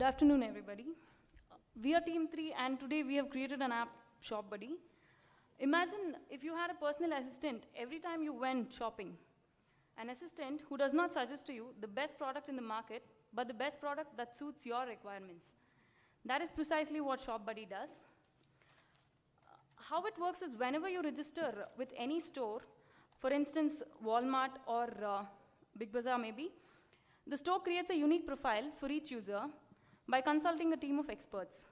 Good afternoon, everybody. We are Team 3, and today we have created an app, Shop Buddy. Imagine if you had a personal assistant every time you went shopping. An assistant who does not suggest to you the best product in the market, but the best product that suits your requirements. That is precisely what Shop Buddy does. How it works is whenever you register with any store, for instance, Walmart or Big Bazaar maybe, the store creates a unique profile for each user by consulting a team of experts,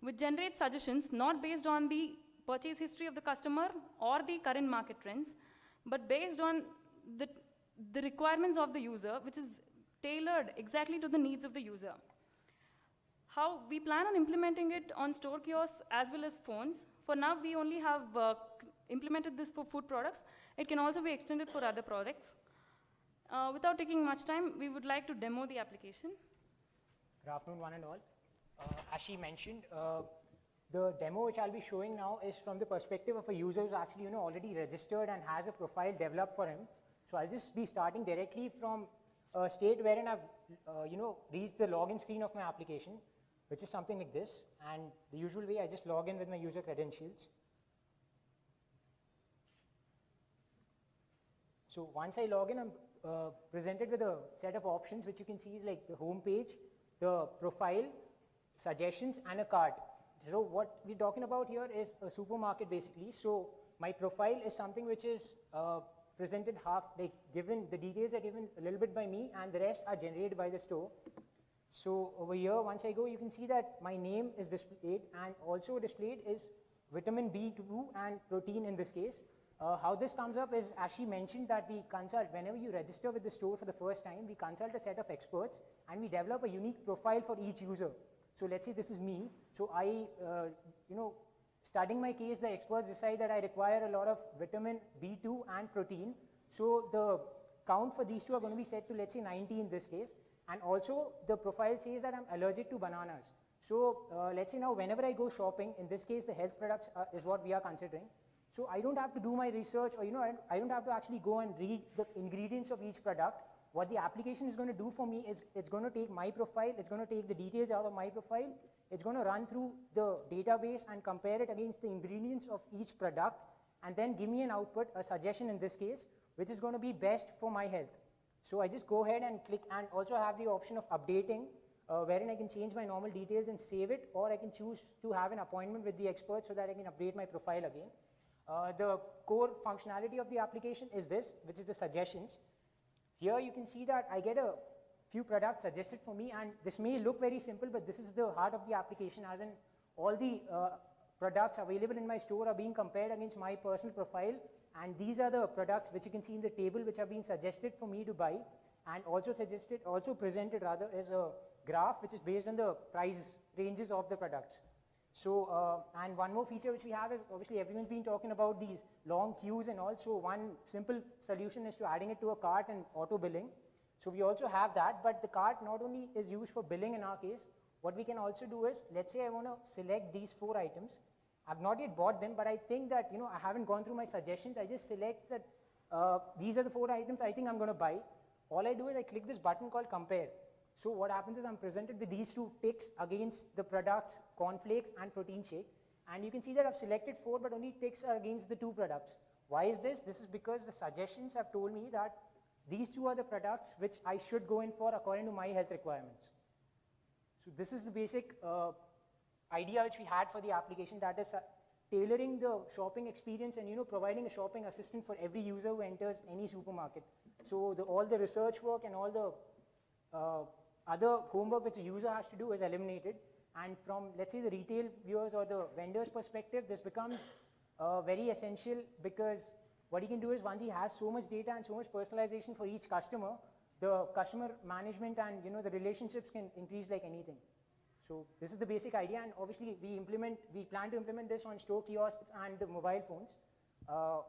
which generates suggestions not based on the purchase history of the customer or the current market trends, but based on the requirements of the user, which is tailored exactly to the needs of the user. How we plan on implementing it on store kiosks as well as phones. For now, we only have implemented this for food products. It can also be extended for other products. Without taking much time, we would like to demo the application. Good afternoon, one and all. As she mentioned, the demo which I'll be showing now is from the perspective of a user who's actually already registered and has a profile developed for him. So I'll just be starting directly from a state wherein I've reached the login screen of my application, which is something like this. And the usual way, I just log in with my user credentials. So once I log in, I'm presented with a set of options, which you can see is like the home page, the profile, suggestions, and a cart. So what we're talking about here is a supermarket basically. So my profile is something which is presented given, the details are given a little bit by me, and the rest are generated by the store. So over here, once I go, you can see that my name is displayed, and also displayed is vitamin B2 and protein in this case. How this comes up is, as she mentioned, that we consult, whenever you register with the store for the first time, we consult a set of experts and we develop a unique profile for each user. So let's say this is me. So I, studying my case, the experts decide that I require a lot of vitamin B2 and protein. So the count for these two are going to be set to, let's say, 90 in this case. And also the profile says that I'm allergic to bananas. So let's say now whenever I go shopping, in this case, the health products is what we are considering. So I don't have to do my research, or I don't have to actually go and read the ingredients of each product. What the application is going to do for me is it's going to take my profile, it's going to take the details out of my profile, it's going to run through the database and compare it against the ingredients of each product, and then give me an output, a suggestion in this case, which is going to be best for my health. So I just go ahead and click, and also have the option of updating, wherein I can change my normal details and save it, or I can choose to have an appointment with the expert so that I can update my profile again. The core functionality of the application is this, which is the suggestions. Here you can see that I get a few products suggested for me, and this may look very simple, but this is the heart of the application, as in all the products available in my store are being compared against my personal profile, and these are the products which you can see in the table which have been suggested for me to buy, and also presented rather as a graph which is based on the price ranges of the products. So, and one more feature which we have is, obviously everyone's been talking about these long queues and all, so one simple solution is to adding it to a cart and auto billing. So we also have that, but the cart not only is used for billing in our case, what we can also do is, let's say I want to select these 4 items. I've not yet bought them, but I think that, I haven't gone through my suggestions. I just select that these are the 4 items I think I'm going to buy. All I do is I click this button called compare. So what happens is I'm presented with these 2 ticks against the products, cornflakes and protein shake. And you can see that I've selected 4, but only ticks are against the 2 products. Why is this? This is because the suggestions have told me that these 2 are the products which I should go in for according to my health requirements. So this is the basic idea which we had for the application, that is tailoring the shopping experience and providing a shopping assistant for every user who enters any supermarket. So all the research work and all the other homework which a user has to do is eliminated, and from, let's say, the retail viewers or the vendor's perspective, this becomes very essential, because what he can do is, once he has so much data and so much personalization for each customer, the customer management and the relationships can increase like anything. So this is the basic idea, and obviously we plan to implement this on store kiosks and the mobile phones.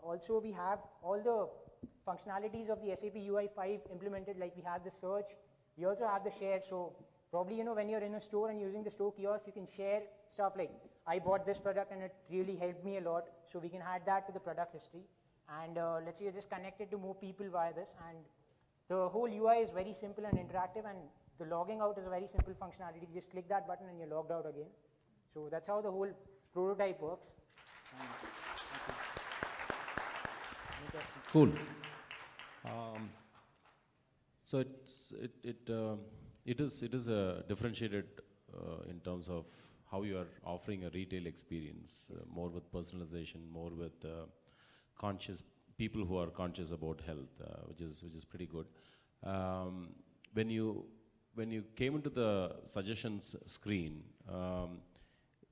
Also, we have all the functionalities of the SAP UI5 implemented, like we have the search. We also have the share, so probably when you're in a store and using the store kiosk, you can share stuff like, I bought this product and it really helped me a lot, so we can add that to the product history. And let's say you're just connected to more people via this, and the whole UI is very simple and interactive, and the logging out is a very simple functionality. You just click that button and you're logged out again. So that's how the whole prototype works. Any questions? Cool. So it is differentiated in terms of how you are offering a retail experience, more with personalization, more with conscious people who are conscious about health, which is pretty good. When you came into the suggestions screen,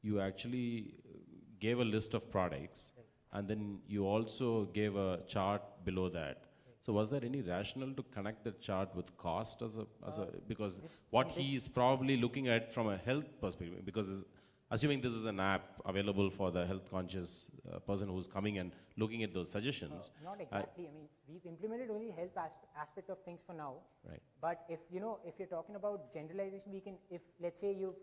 you actually gave a list of products, and then you also gave a chart below that. So was there any rationale to connect the chart with cost because what he is probably looking at from a health perspective, because assuming this is an app available for the health conscious person who's coming and looking at those suggestions. Not exactly. I mean, we've implemented only health aspect of things for now. Right. But if you're talking about generalization, we can, if let's say you've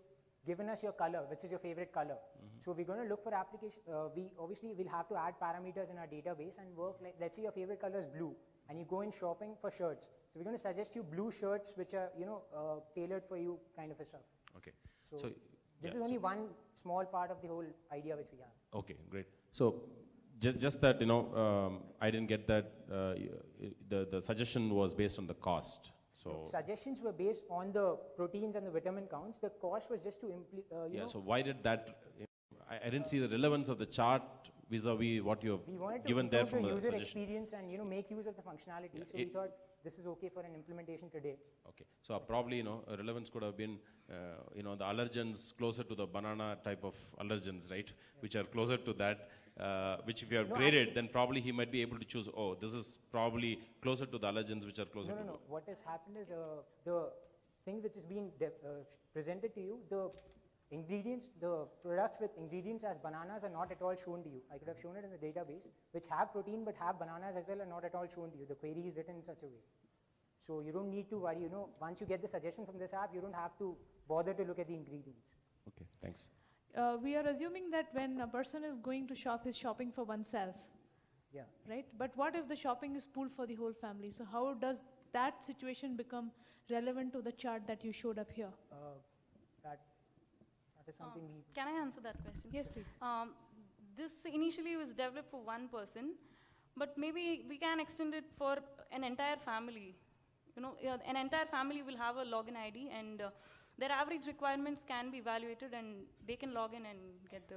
given us your color, which is your favorite color. So we're going to look for application. We obviously will have to add parameters in our database and work like, let's say your favorite color is blue, and you go in shopping for shirts. So we're going to suggest you blue shirts which are tailored for you, kind of a stuff. Okay. So this is only one small part of the whole idea which we have. Okay, great. So just that I didn't get that the suggestion was based on the cost. So suggestions were based on the proteins and the vitamin counts. The cost was just to so why did that? I didn't see the relevance of the chart vis-a-vis what you have given there from the user suggestion. experience and make use of the functionality. Yeah, so we thought this is okay for an implementation today. Okay, so probably a relevance could have been the allergens closer to the banana type of allergens, right? Which are closer to that. Which if you have graded, then probably he might be able to choose, oh, this is probably closer to the allergens which are closer to No. What has happened is the thing which is being presented to you, the ingredients, the products with ingredients as bananas are not at all shown to you. I could have shown it in the database, which have protein but have bananas as well are not at all shown to you. The query is written in such a way. So you don't need to worry, once you get the suggestion from this app, you don't have to bother to look at the ingredients. Okay, thanks. We are assuming that when a person is going to shop, he's shopping for oneself. Yeah. Right? But what if the shopping is pooled for the whole family? So how does that situation become relevant to the chart that you showed up here? That is something we... Can I answer that question? Yes, please. This initially was developed for one person, but maybe we can extend it for an entire family. An entire family will have a login ID, and their average requirements can be evaluated, and they can log in and get the...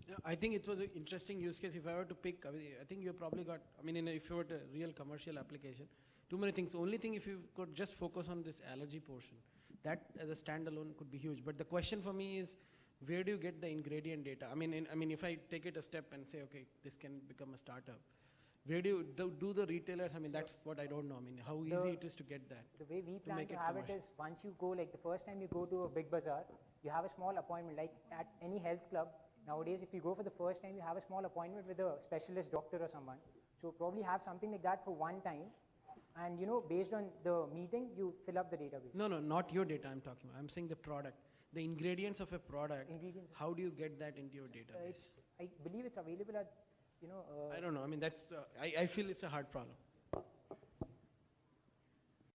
Yeah, I think it was an interesting use case. If I were to pick, I think you probably got, if you were to real commercial application, too many things. Only thing, if you could just focus on this allergy portion, that as a standalone could be huge. But the question for me is, where do you get the ingredient data? If I take it a step and say, okay, this can become a startup, where do you do the retailers? That's what I don't know. How easy it is to get that. The way we plan to have it is, once you go, like the first time you go to a big bazaar, you have a small appointment, like at any health club. Nowadays, if you go for the first time, you have a small appointment with a specialist doctor or someone. So probably have something like that for one time. And based on the meeting, you fill up the database. No, not your data I'm talking about. I'm saying the product. The ingredients of a product, how do you get that into your database? I believe it's available at, I don't know. That's, I feel it's a hard problem.